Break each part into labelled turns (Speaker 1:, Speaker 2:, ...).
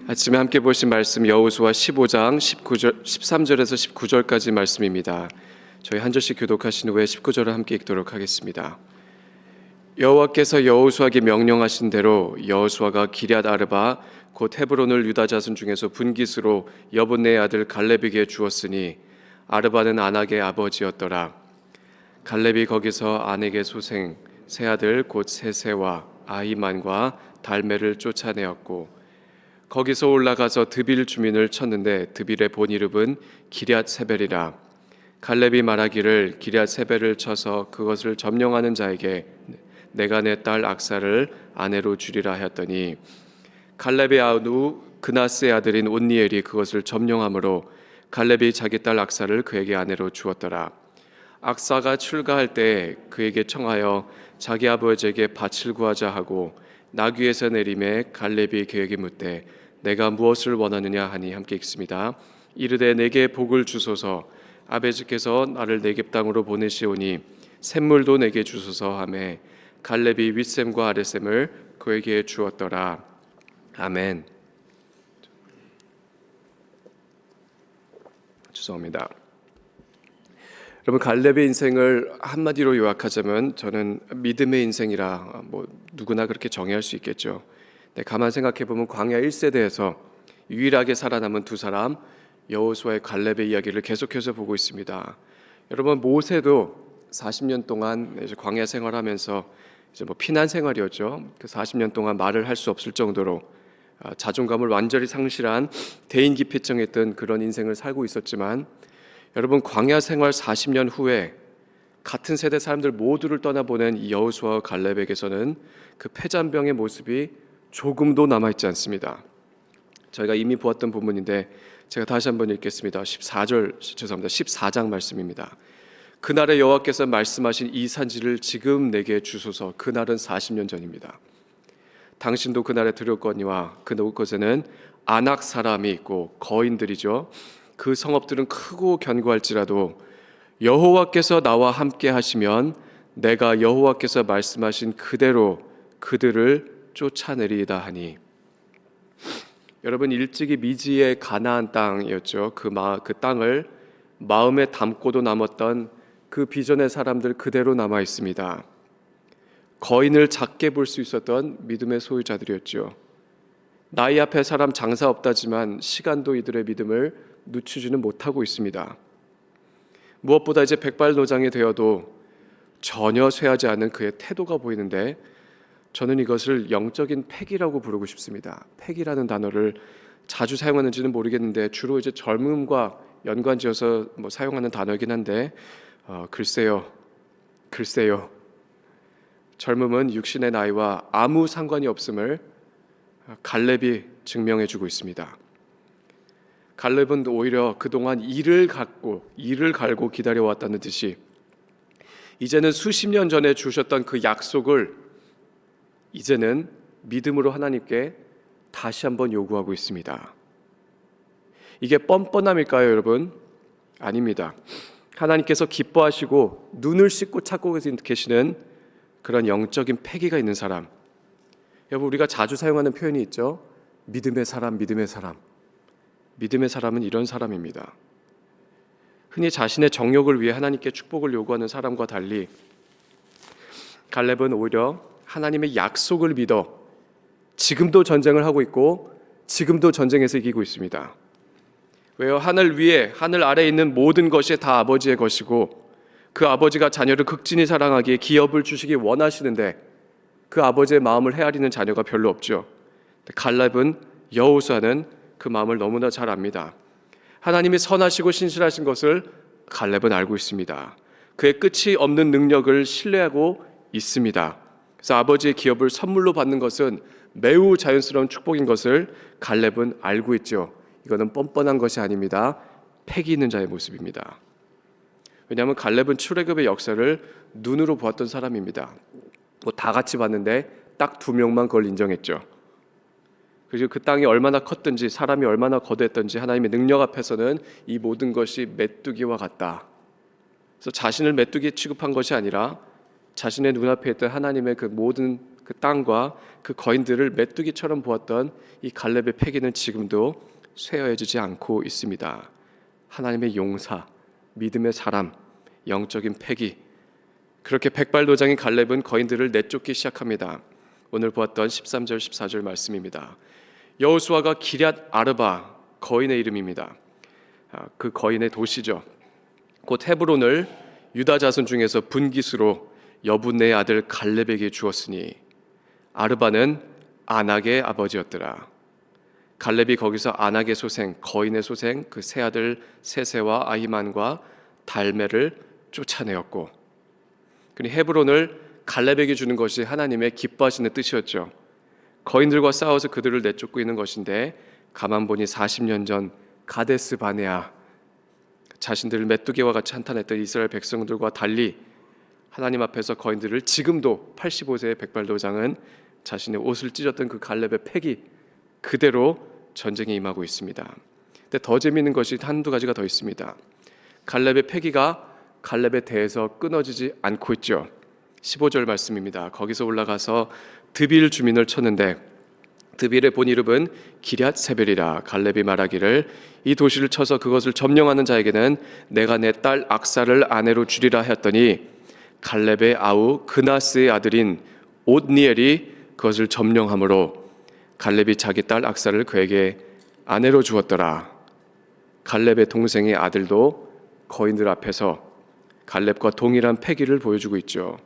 Speaker 1: 아침에 함께 보신 말씀 여호수아 15장 13절에서 19절까지 말씀입니다. 저희 한 절씩 교독하신 후에 19절을 함께 읽도록 하겠습니다. 여호와께서 여호수아에게 명령하신 대로 여호수아가 기럇 아르바 곧 헤브론을 유다 자손 중에서 분깃으로 여분네의 아들 갈렙에게 주었으니 아르바는 아낙의 아버지였더라. 갈렙이 거기서 아낙의 소생 세 아들 곧 세세와 아히만과 달메를 쫓아내었고 거기서 올라가서 드빌 주민을 쳤는데 드빌의 본 이름은 기럇 세벨이라. 갈렙이 말하기를 기럇 세벨을 쳐서 그것을 점령하는 자에게 내가 내 딸 악사를 아내로 주리라 하였더니 갈렙의 아우 그나스의 아들인 온니엘이 그것을 점령하므로 갈렙이 자기 딸 악사를 그에게 아내로 주었더라. 악사가 출가할 때 그에게 청하여 자기 아버지에게 밭을 구하자 하고 나귀에서 내림에 갈렙이 그에게 묻되 내가 무엇을 원하느냐 하니 함께 읽습니다. 이르되 내게 복을 주소서 아버지께서 나를 네겝 땅으로 보내시오니 샘물도 내게 주소서 하매 갈렙이 윗샘과 아랫샘을 그에게 주었더라. 아멘. 죄송합니다. 여러분, 갈렙의 인생을 한마디로 요약하자면 저는 믿음의 인생이라 누구나 그렇게 정의할 수 있겠죠. 가만 생각해 보면 광야 1세대에서 유일하게 살아남은 두 사람 여호수아의 갈렙의 이야기를 계속해서 보고 있습니다. 여러분, 모세도 40년 동안 이제 광야 생활하면서 이제 피난 생활이었죠. 그 40년 동안 말을 할 수 없을 정도로 자존감을 완전히 상실한 대인기피증했던 그런 인생을 살고 있었지만 여러분, 광야 생활 40년 후에 같은 세대 사람들 모두를 떠나보낸 이 여호수아와 갈렙에게서는 그 패잔병의 모습이 조금도 남아있지 않습니다. 저희가 이미 보았던 부분인데 제가 다시 한번 읽겠습니다. 14장 말씀입니다. 그날에 여호와께서 말씀하신 이 산지를 지금 내게 주소서. 그날은 40년 전입니다. 당신도 그날에 들었거니와 그곳에는 아낙 사람이 있고 거인들이죠. 그 성읍들은 크고 견고할지라도 여호와께서 나와 함께 하시면 내가 여호와께서 말씀하신 그대로 그들을 쫓아내리이다 하니. 여러분, 일찍이 미지의 가나안 땅이었죠. 그 땅을 마음에 담고도 남았던 그 비전의 사람들 그대로 남아 있습니다. 거인을 작게 볼 수 있었던 믿음의 소유자들이었죠. 나이 앞에 사람 장사 없다지만 시간도 이들의 믿음을 늦추지는 못하고 있습니다. 무엇보다 이제 백발노장이 되어도 전혀 쇠하지 않은 그의 태도가 보이는데 저는 이것을 영적인 패기라고 부르고 싶습니다. 패기라는 단어를 자주 사용하는지는 모르겠는데 주로 이제 젊음과 연관지어서 사용하는 단어이긴 한데 글쎄요. 젊음은 육신의 나이와 아무 상관이 없음을 갈렙이 증명해주고 있습니다. 갈렙은 오히려 그동안 이를 갈고 기다려왔다는 듯이 이제는 수십 년 전에 주셨던 그 약속을 이제는 믿음으로 하나님께 다시 한번 요구하고 있습니다. 이게 뻔뻔함일까요, 여러분? 아닙니다. 하나님께서 기뻐하시고 눈을 씻고 찾고 계시는 그런 영적인 패기가 있는 사람. 여러분, 우리가 자주 사용하는 표현이 있죠. 믿음의 사람. 믿음의 사람은 이런 사람입니다. 흔히 자신의 정욕을 위해 하나님께 축복을 요구하는 사람과 달리 갈렙은 오히려 하나님의 약속을 믿어 지금도 전쟁을 하고 있고 지금도 전쟁에서 이기고 있습니다. 왜요? 하늘 위에 하늘 아래에 있는 모든 것이 다 아버지의 것이고 그 아버지가 자녀를 극진히 사랑하기에 기업을 주시기 원하시는데 그 아버지의 마음을 헤아리는 자녀가 별로 없죠. 갈렙은 여호수아는 그 마음을 너무나 잘 압니다. 하나님이 선하시고 신실하신 것을 갈렙은 알고 있습니다. 그의 끝이 없는 능력을 신뢰하고 있습니다. 그래서 아버지의 기업을 선물로 받는 것은 매우 자연스러운 축복인 것을 갈렙은 알고 있죠. 이거는 뻔뻔한 것이 아닙니다. 패기 있는 자의 모습입니다. 왜냐하면 갈렙은 출애굽의 역사를 눈으로 보았던 사람입니다. 다 같이 봤는데 딱 2명만 그걸 인정했죠. 그리고 그 땅이 얼마나 컸든지 사람이 얼마나 거대했든지 하나님의 능력 앞에서는 이 모든 것이 메뚜기와 같다. 그래서 자신을 메뚜기 취급한 것이 아니라 자신의 눈앞에 있던 하나님의 그 모든 그 그 땅과 그 거인들을 메뚜기처럼 보았던 이 갈렙의 패기는 지금도 쇠어해지지 않고 있습니다. 하나님의 용사, 믿음의 사람, 영적인 패기. 그렇게 백발도장인 갈렙은 거인들을 내쫓기 시작합니다. 오늘 보았던 13절 14절 말씀입니다. 여호수아가 기럇 아르바, 거인의 이름입니다. 그 거인의 도시죠. 곧 헤브론을 유다 자손 중에서 분깃으로 여분네의 아들 갈렙에게 주었으니 아르바는 아낙의 아버지였더라. 갈렙이 거기서 아낙의 소생, 거인의 소생 그 세 아들 세세와 아히만과 달메를 쫓아내었고, 그니 헤브론을 갈렙에게 주는 것이 하나님의 기뻐하시는 뜻이었죠. 거인들과 싸워서 그들을 내쫓고 있는 것인데, 가만 보니 40년 전 가데스 바네아, 자신들을 메뚜기와 같이 한탄했던 이스라엘 백성들과 달리 하나님 앞에서 거인들을, 지금도 85세의 백발도장은 자신의 옷을 찢었던 그 갈렙의 패기 그대로 전쟁에 임하고 있습니다. 근데 더 재미있는 것이 한두 가지가 더 있습니다. 갈렙의 패기가 갈렙에 대해서 끊어지지 않고 있죠. 15절 말씀입니다. 거기서 올라가서 드빌 주민을 쳤는데 드빌의 본 이름은 기럇 세벨이라. 갈렙이 말하기를 이 도시를 쳐서 그것을 점령하는 자에게는 내가 내 딸 악사를 아내로 주리라 하였더니 갈렙의 아우 그나스의 아들인 옷니엘이 그것을 점령함으로 갈렙이 자기 딸 악사를 그에게 아내로 주었더라. 갈렙의 동생의 아들도 거인들 앞에서 갈렙과 동일한 패기를 보여주고 있죠.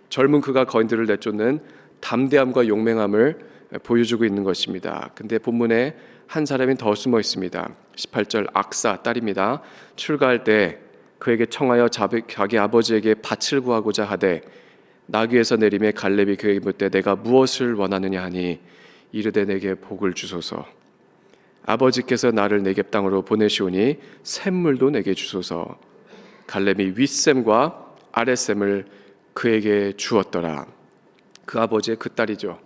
Speaker 1: 젊은 그가 거인들을 내쫓는 담대함과 용맹함을 보여주고 있는 것입니다. 근데 본문에 한 사람이 더 숨어 있습니다. 18절 악사 딸입니다. 출가할 때 그에게 청하여 자기 아버지에게 밭을 구하고자 하되 나귀에서 내림에 갈렙이 그에게 묻되 내가 무엇을 원하느냐 하니 이르되 내게 복을 주소서. 아버지께서 나를 네겝 땅으로 보내시오니 샘물도 내게 주소서. 갈렙이 윗샘과 아랫샘을 그에게 주었더라. 그 아버지의 그 딸이죠.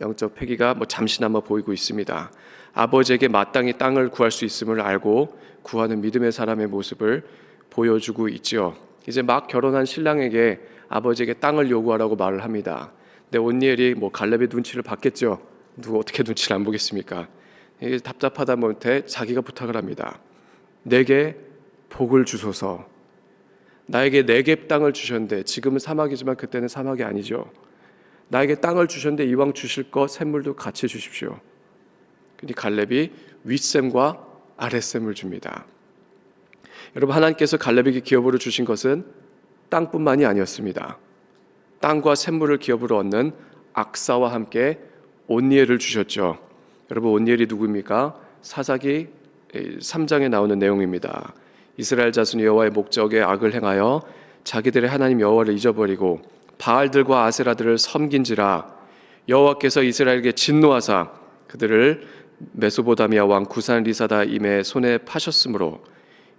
Speaker 1: 영적 패기가 잠시나마 보이고 있습니다. 아버지에게 마땅히 땅을 구할 수 있음을 알고 구하는 믿음의 사람의 모습을 보여주고 있죠. 이제 막 결혼한 신랑에게 아버지에게 땅을 요구하라고 말을 합니다. 근데 온니엘이 갈렙의 눈치를 봤겠죠. 누가 어떻게 눈치를 안 보겠습니까? 이게 답답하다 못해 자기가 부탁을 합니다. 내게 복을 주소서. 나에게 네겝 땅을 주셨는데, 지금은 사막이지만 그때는 사막이 아니죠. 나에게 땅을 주셨는데 이왕 주실 것 샘물도 같이 주십시오. 근데 갈렙이 윗샘과 아랫샘을 줍니다. 여러분, 하나님께서 갈렙에게 기업으로 주신 것은 땅뿐만이 아니었습니다. 땅과 샘물을 기업으로 얻는 악사와 함께 온니엘을 주셨죠. 여러분, 온니엘이 누구입니까? 사사기 3장에 나오는 내용입니다. 이스라엘 자손이 여호와의 목적에 악을 행하여 자기들의 하나님 여호와를 잊어버리고 바알들과 아세라들을 섬긴지라 여호와께서 이스라엘에게 진노하사 그들을 메소보다미아 왕 구산 리사다임의 손에 파셨으므로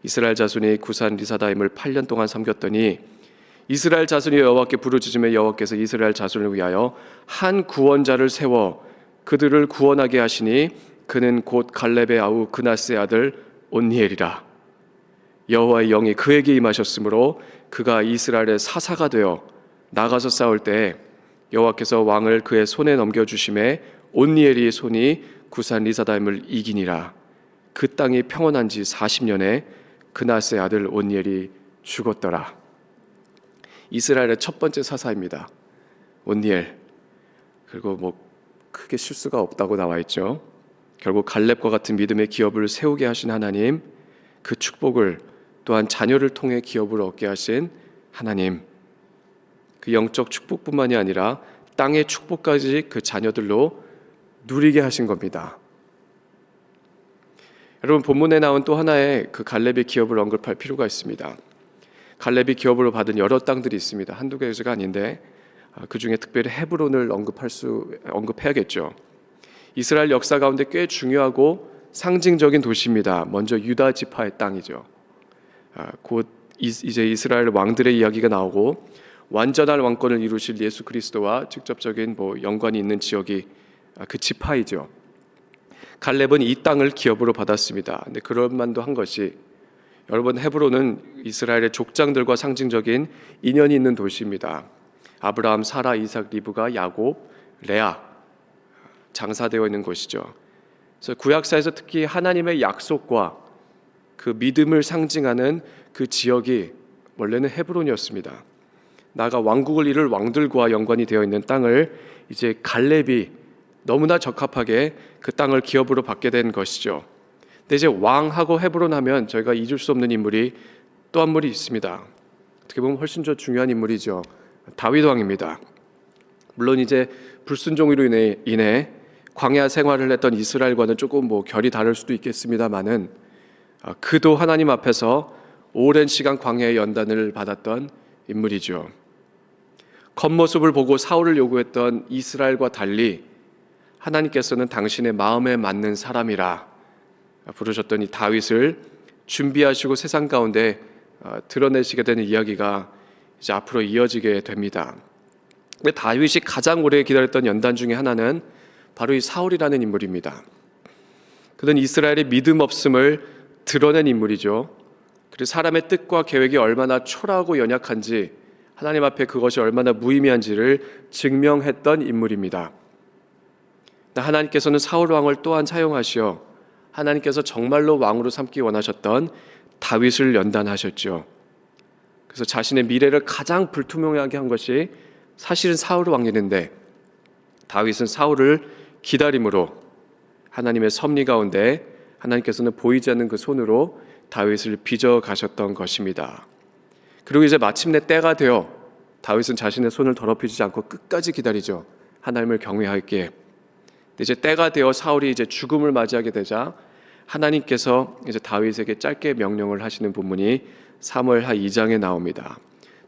Speaker 1: 이스라엘 자손이 구산 리사다임을 8년 동안 섬겼더니 이스라엘 자손이 여호와께 부르짖으며 여호와께서 이스라엘 자손을 위하여 한 구원자를 세워 그들을 구원하게 하시니 그는 곧 갈렙의 아우 그나스의 아들 온니엘이라. 여호와의 영이 그에게 임하셨으므로 그가 이스라엘의 사사가 되어 나가서 싸울 때 여호와께서 왕을 그의 손에 넘겨주심에 온니엘의 손이 구산 리사다임을 이기니라. 그 땅이 평온한 지 40년에 그나스의 아들 온니엘이 죽었더라. 이스라엘의 첫 번째 사사입니다. 온니엘. 그리고 크게 실수가 없다고 나와 있죠. 결국 갈렙과 같은 믿음의 기업을 세우게 하신 하나님, 그 축복을 또한 자녀를 통해 기업을 얻게 하신 하나님, 그 영적 축복뿐만이 아니라 땅의 축복까지 그 자녀들로 누리게 하신 겁니다. 여러분, 본문에 나온 또 하나의 그 갈렙의 기업을 언급할 필요가 있습니다. 갈렙이 기업으로 받은 여러 땅들이 있습니다. 한두 개가 아닌데 그 중에 특별히 헤브론을 언급해야겠죠. 이스라엘 역사 가운데 꽤 중요하고 상징적인 도시입니다. 먼저 유다 지파의 땅이죠. 곧 이제 이스라엘 왕들의 이야기가 나오고 완전한 왕권을 이루실 예수 그리스도와 직접적인 연관이 있는 지역이 그 지파이죠. 갈렙은 이 땅을 기업으로 받았습니다. 근데 그럴 만도 한 것이, 여러분, 헤브론은 이스라엘의 족장들과 상징적인 인연이 있는 도시입니다. 아브라함, 사라, 이삭, 리브가, 야곱, 레아, 장사되어 있는 곳이죠. 그래서 구약사에서 특히 하나님의 약속과 그 믿음을 상징하는 그 지역이 원래는 헤브론이었습니다. 나아가 왕국을 이룰 왕들과 연관이 되어 있는 땅을 이제 갈렙이 너무나 적합하게 그 땅을 기업으로 받게 된 것이죠. 근데 이제 왕하고 헤브론 하면 저희가 잊을 수 없는 인물이 또 한 분이 있습니다. 어떻게 보면 훨씬 더 중요한 인물이죠. 다윗 왕입니다. 물론 이제 불순종으로 인해 광야 생활을 했던 이스라엘과는 조금 결이 다를 수도 있겠습니다만은 그도 하나님 앞에서 오랜 시간 광야의 연단을 받았던 인물이죠. 겉모습을 보고 사울을 요구했던 이스라엘과 달리 하나님께서는 당신의 마음에 맞는 사람이라 부르셨던 이 다윗을 준비하시고 세상 가운데 드러내시게 되는 이야기가 이제 앞으로 이어지게 됩니다. 다윗이 가장 오래 기다렸던 연단 중에 하나는 바로 이 사울이라는 인물입니다. 그는 이스라엘의 믿음 없음을 드러낸 인물이죠. 그리고 사람의 뜻과 계획이 얼마나 초라하고 연약한지, 하나님 앞에 그것이 얼마나 무의미한지를 증명했던 인물입니다. 하나님께서는 사울 왕을 또한 사용하시어 하나님께서 정말로 왕으로 삼기 원하셨던 다윗을 연단하셨죠. 그래서 자신의 미래를 가장 불투명하게 한 것이 사실은 사울 왕이었는데, 다윗은 사울을 기다림으로 하나님의 섭리 가운데 하나님께서는 보이지 않는 그 손으로 다윗을 빚어 가셨던 것입니다. 그리고 이제 마침내 때가 되어 다윗은 자신의 손을 더럽히지 않고 끝까지 기다리죠. 하나님을 경외하기에. 이제 때가 되어 사울이 이제 죽음을 맞이하게 되자 하나님께서 이제 다윗에게 짧게 명령을 하시는 부분이 사무엘하 2장에 나옵니다.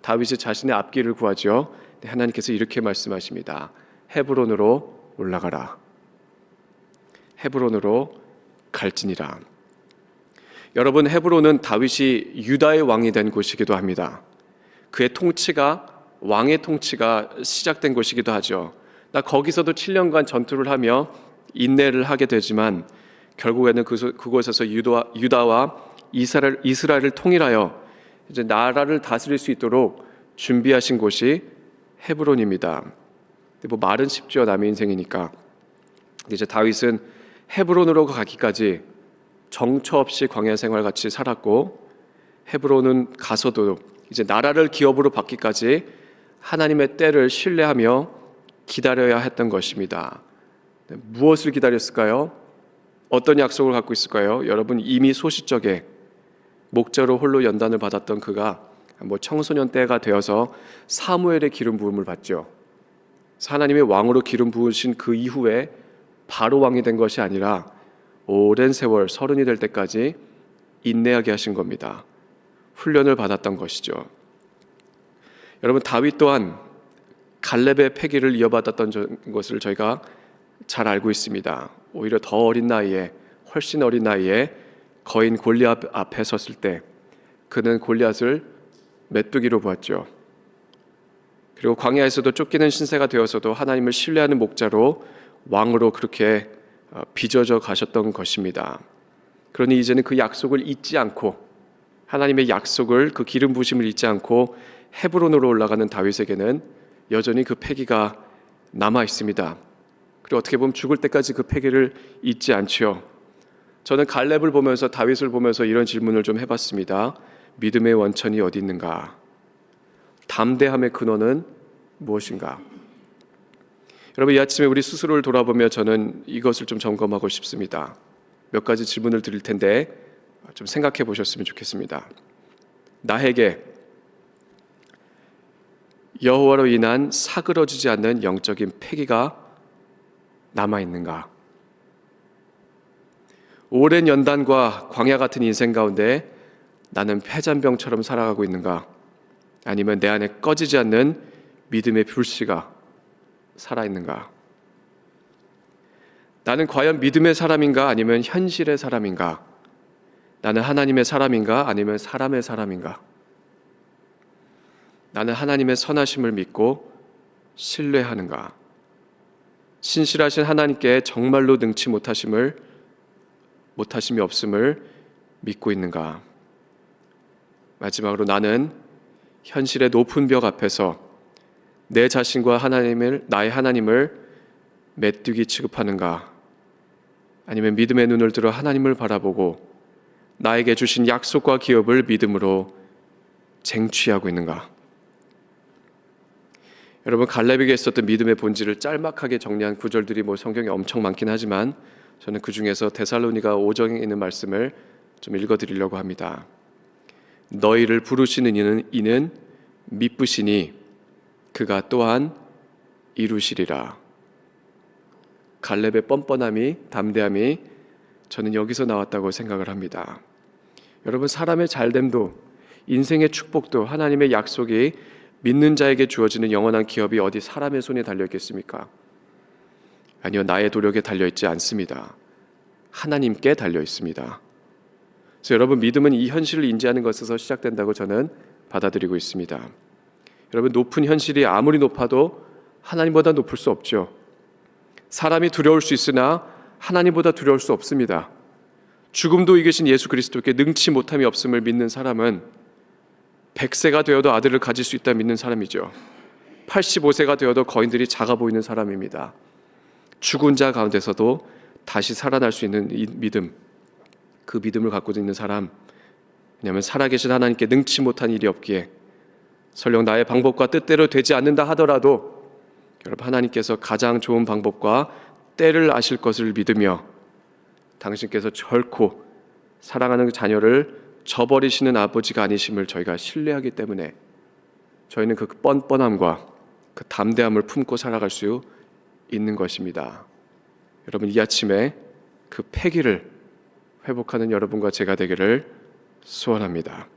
Speaker 1: 다윗이 자신의 앞길을 구하죠. 하나님께서 이렇게 말씀하십니다. 헤브론으로 올라가라. 헤브론으로 갈지니라. 여러분, 헤브론은 다윗이 유다의 왕이 된 곳이기도 합니다. 그의 통치가, 왕의 통치가 시작된 곳이기도 하죠. 거기서도 7년간 전투를 하며 인내를 하게 되지만 결국에는 그곳에서 유다와 이스라엘을 통일하여 이제 나라를 다스릴 수 있도록 준비하신 곳이 헤브론입니다. 말은 쉽죠. 남의 인생이니까. 이제 다윗은 헤브론으로 가기까지 정처 없이 광야 생활 같이 살았고, 헤브론은 가서도 이제 나라를 기업으로 받기까지 하나님의 때를 신뢰하며 기다려야 했던 것입니다. 무엇을 기다렸을까요? 어떤 약속을 갖고 있을까요? 여러분, 이미 소시적에 목자로 홀로 연단을 받았던 그가 청소년 때가 되어서 사무엘의 기름 부음을 받죠. 하나님의 왕으로 기름 부으신 그 이후에 바로 왕이 된 것이 아니라 오랜 세월 30이 될 때까지 인내하게 하신 겁니다. 훈련을 받았던 것이죠. 여러분, 다윗 또한 갈렙의 패기를 이어받았던 것을 저희가 잘 알고 있습니다. 오히려 더 어린 나이에, 훨씬 어린 나이에 거인 골리앗 앞에 섰을 때 그는 골리앗을 메뚜기로 보았죠. 그리고 광야에서도 쫓기는 신세가 되어서도 하나님을 신뢰하는 목자로 왕으로 그렇게 빚어져 가셨던 것입니다. 그러니 이제는 그 약속을 잊지 않고, 하나님의 약속을, 그 기름 부으심을 잊지 않고 헤브론으로 올라가는 다윗에게는 여전히 그 패기가 남아 있습니다. 그리고 어떻게 보면 죽을 때까지 그 패기를 잊지 않지요. 저는 갈렙을 보면서, 다윗을 보면서 이런 질문을 좀 해봤습니다. 믿음의 원천이 어디 있는가? 담대함의 근원은 무엇인가? 여러분, 이 아침에 우리 스스로를 돌아보며 저는 이것을 좀 점검하고 싶습니다. 몇 가지 질문을 드릴 텐데 좀 생각해 보셨으면 좋겠습니다. 나에게 여호와로 인한 사그러지지 않는 영적인 패기가 남아있는가? 오랜 연단과 광야 같은 인생 가운데 나는 패잔병처럼 살아가고 있는가? 아니면 내 안에 꺼지지 않는 믿음의 불씨가 살아있는가? 나는 과연 믿음의 사람인가? 아니면 현실의 사람인가? 나는 하나님의 사람인가? 아니면 사람의 사람인가? 나는 하나님의 선하심을 믿고 신뢰하는가? 신실하신 하나님께 정말로 능치 못하심이 없음을 믿고 있는가? 마지막으로 나는 현실의 높은 벽 앞에서 내 자신과 나의 하나님을 메뚜기 취급하는가? 아니면 믿음의 눈을 들어 하나님을 바라보고 나에게 주신 약속과 기업을 믿음으로 쟁취하고 있는가? 여러분, 갈렙에게 있었던 믿음의 본질을 짤막하게 정리한 구절들이 성경에 엄청 많긴 하지만 저는 그 중에서 데살로니가 5장에 있는 말씀을 좀 읽어드리려고 합니다. 너희를 부르시는 이는 미쁘시니 그가 또한 이루시리라. 갈렙의 뻔뻔함이, 담대함이 저는 여기서 나왔다고 생각을 합니다. 여러분, 사람의 잘됨도 인생의 축복도 하나님의 약속이 믿는 자에게 주어지는 영원한 기업이 어디 사람의 손에 달려 있겠습니까? 아니요, 나의 노력에 달려 있지 않습니다. 하나님께 달려 있습니다. 그래서 여러분, 믿음은 이 현실을 인지하는 것에서 시작된다고 저는 받아들이고 있습니다. 여러분, 높은 현실이 아무리 높아도 하나님보다 높을 수 없죠. 사람이 두려울 수 있으나 하나님보다 두려울 수 없습니다. 죽음도 이기신 예수 그리스도께 능치 못함이 없음을 믿는 사람은 100세가 되어도 아들을 가질 수 있다 믿는 사람이죠. 85세가 되어도 거인들이 작아 보이는 사람입니다. 죽은 자 가운데서도 다시 살아날 수 있는 이 믿음, 그 믿음을 갖고 있는 사람, 왜냐하면 살아계신 하나님께 능치 못한 일이 없기에 설령 나의 방법과 뜻대로 되지 않는다 하더라도 여러분, 하나님께서 가장 좋은 방법과 때를 아실 것을 믿으며 당신께서 결코 사랑하는 자녀를 저버리시는 아버지가 아니심을 저희가 신뢰하기 때문에 저희는 그 뻔뻔함과 그 담대함을 품고 살아갈 수 있는 것입니다. 여러분, 이 아침에 그 패기를 회복하는 여러분과 제가 되기를 소원합니다.